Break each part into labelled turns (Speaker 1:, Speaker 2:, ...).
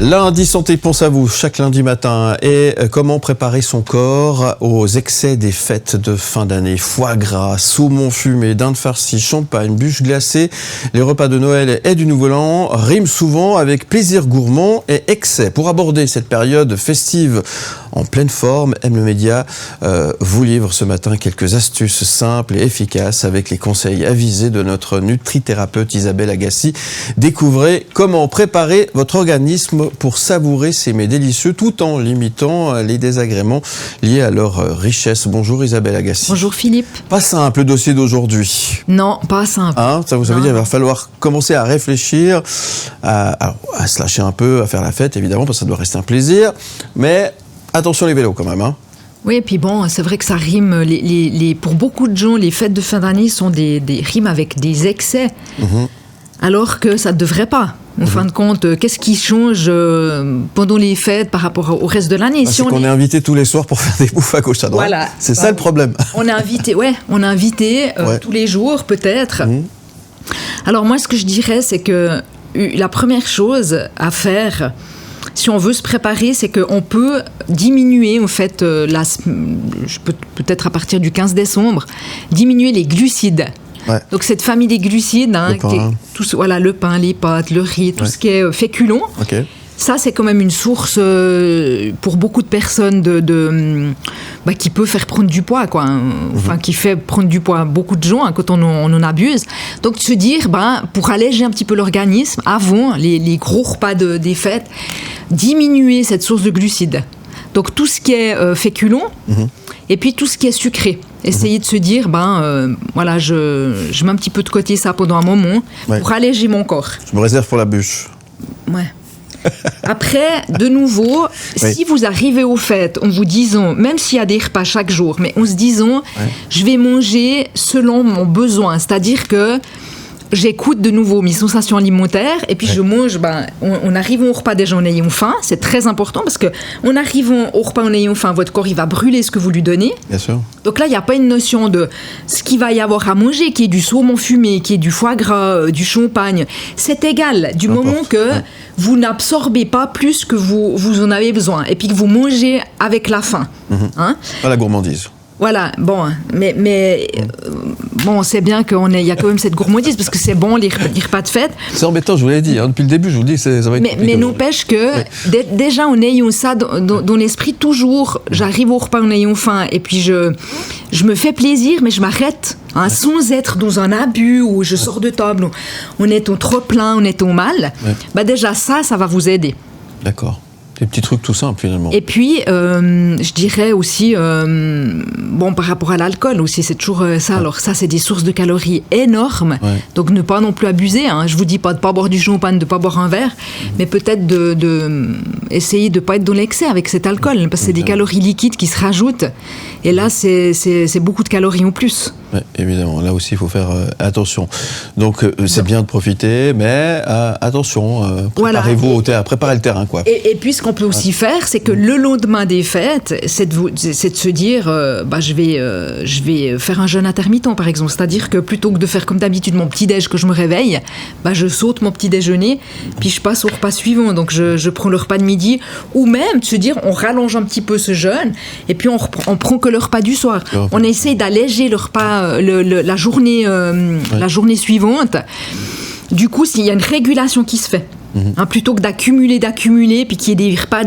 Speaker 1: Lundi Santé pense à vous chaque lundi matin. Et comment préparer son corps aux excès des fêtes de fin d'année? Foie gras, saumon fumé, dinde farcie, champagne, bûche glacée. Les repas de Noël et du Nouvel An riment souvent avec plaisir gourmand et excès. Pour aborder cette période festive en pleine forme, M le Média vous livre ce matin quelques astuces simples et efficaces avec les conseils avisés de notre nutrithérapeute Isabelle Agassi. Découvrez comment préparer votre organisme pour savourer ces mets délicieux tout en limitant les désagréments liés à leur richesse. Bonjour Isabelle Agassi.
Speaker 2: Bonjour Philippe.
Speaker 1: Pas simple le dossier d'aujourd'hui.
Speaker 2: Non, pas simple.
Speaker 1: Ça vous veut dire qu'il va falloir commencer à réfléchir, à se lâcher un peu, à faire la fête évidemment parce que ça doit rester un plaisir, mais attention les vélos quand même.
Speaker 2: Oui, et puis bon, c'est vrai que ça rime. Pour beaucoup de gens, les fêtes de fin d'année sont des rimes avec des excès, alors que ça ne devrait pas. En fin de compte, qu'est-ce qui change pendant les fêtes par rapport au reste de l'année?
Speaker 1: C'est qu'on est invité tous les soirs pour faire des bouffes à gauche à droite. Voilà. C'est ça le problème.
Speaker 2: On est invité, tous les jours peut-être. Alors moi, ce que je dirais, c'est que la première chose à faire, si on veut se préparer, c'est qu'on peut diminuer, en fait, peut-être à partir du 15 décembre, diminuer les glucides. Ouais. Donc cette famille des glucides, le pain, les pâtes, le riz, tout ce qui est féculent, ça c'est quand même une source pour beaucoup de personnes qui peut faire prendre du poids, qui fait prendre du poids à beaucoup de gens quand on en abuse. Donc se dire, pour alléger un petit peu l'organisme, avant les gros repas des fêtes, diminuer cette source de glucides. Donc tout ce qui est féculent, et puis tout ce qui est sucré. Essayer de se dire, je mets un petit peu de côté ça pendant un moment pour alléger mon corps.
Speaker 1: Je me réserve pour la bûche.
Speaker 2: Ouais. Après, de nouveau, si vous arrivez aux fêtes en vous disant, même s'il y a des repas chaque jour, mais en se disant, je vais manger selon mon besoin, c'est-à-dire que j'écoute de nouveau mes sensations alimentaires et puis je mange, on arrive au repas déjà en ayant faim, c'est très important parce que en arrivant au repas en ayant faim, votre corps il va brûler ce que vous lui donnez.
Speaker 1: Bien sûr.
Speaker 2: Donc là, il n'y a pas une notion de ce qu'il va y avoir à manger, qui est du saumon fumé, qui est du foie gras, du champagne. C'est égal du moment que vous n'absorbez pas plus que vous en avez besoin et puis que vous mangez avec la faim.
Speaker 1: Pas la gourmandise.
Speaker 2: Voilà, mais c'est bien qu'il y a quand même cette gourmandise parce que c'est bon les repas de fête.
Speaker 1: C'est embêtant, je vous l'ai dit, depuis le début, je vous dis, ça va être compliqué.
Speaker 2: Mais n'empêche que déjà en ayant ça dans l'esprit, toujours, j'arrive au repas en ayant faim et puis je me fais plaisir, mais je m'arrête sans être dans un abus où je sors de table, on est au trop plein, on est au mal. Déjà ça va vous aider.
Speaker 1: D'accord. Des petits trucs tout simples finalement.
Speaker 2: Et puis, je dirais aussi, par rapport à l'alcool aussi, c'est toujours ça. Alors ça, c'est des sources de calories énormes. Donc ne pas non plus abuser. Je vous dis pas de pas boire du champagne, de pas boire un verre, mais peut-être essayer de pas être dans l'excès avec cet alcool, parce que c'est des calories liquides qui se rajoutent. Et là, c'est beaucoup de calories en plus.
Speaker 1: Oui, évidemment. Là aussi, il faut faire attention. Donc, c'est bien de profiter, mais attention, préparez-vous préparez le terrain, quoi.
Speaker 2: Et puis, ce qu'on peut aussi faire, c'est que le lendemain des fêtes, c'est de se dire, je vais faire un jeûne intermittent, par exemple. C'est-à-dire que plutôt que de faire comme d'habitude mon petit-déj que je me réveille, je saute mon petit déjeuner, puis je passe au repas suivant. Donc, je prends le repas de midi, ou même de se dire, on rallonge un petit peu ce jeûne, et puis on prend que le repas du soir. On essaye d'alléger le repas, la journée suivante. Du coup, s'il y a une régulation qui se fait, plutôt que d'accumuler, puis qu'il y ait des repas,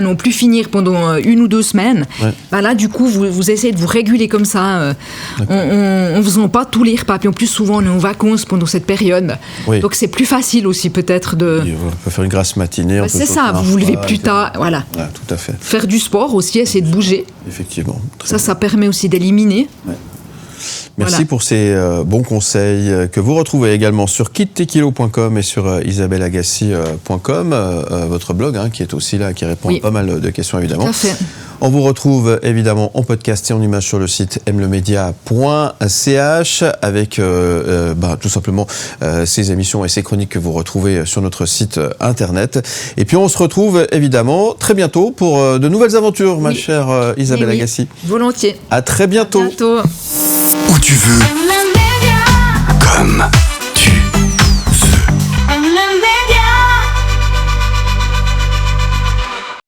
Speaker 2: non plus finir pendant 1 ou 2 semaines, là, du coup, vous essayez de vous réguler comme ça, en faisant pas tous les repas. Puis en plus, souvent, on est en vacances pendant cette période. Donc, c'est plus facile aussi, peut-être, de...
Speaker 1: On peut faire une grasse matinée.
Speaker 2: C'est ça, vous vous levez plus tard, voilà.
Speaker 1: Tout à fait.
Speaker 2: Faire du sport aussi, essayer de bouger.
Speaker 1: Effectivement.
Speaker 2: Ça permet aussi d'éliminer.
Speaker 1: Merci pour ces bons conseils que vous retrouvez également sur kittekilo.com et sur isabelleagassi.com, votre blog qui est aussi là, qui répond à pas mal de questions évidemment.
Speaker 2: Tout à fait.
Speaker 1: On vous retrouve évidemment en podcast et en image sur le site mlemedia.ch avec tout simplement ces émissions et ces chroniques que vous retrouvez sur notre site internet. Et puis on se retrouve évidemment très bientôt pour de nouvelles aventures, ma chère Isabelle Agassi.
Speaker 2: Volontiers.
Speaker 1: À très bientôt.
Speaker 2: À bientôt.
Speaker 3: Où tu veux.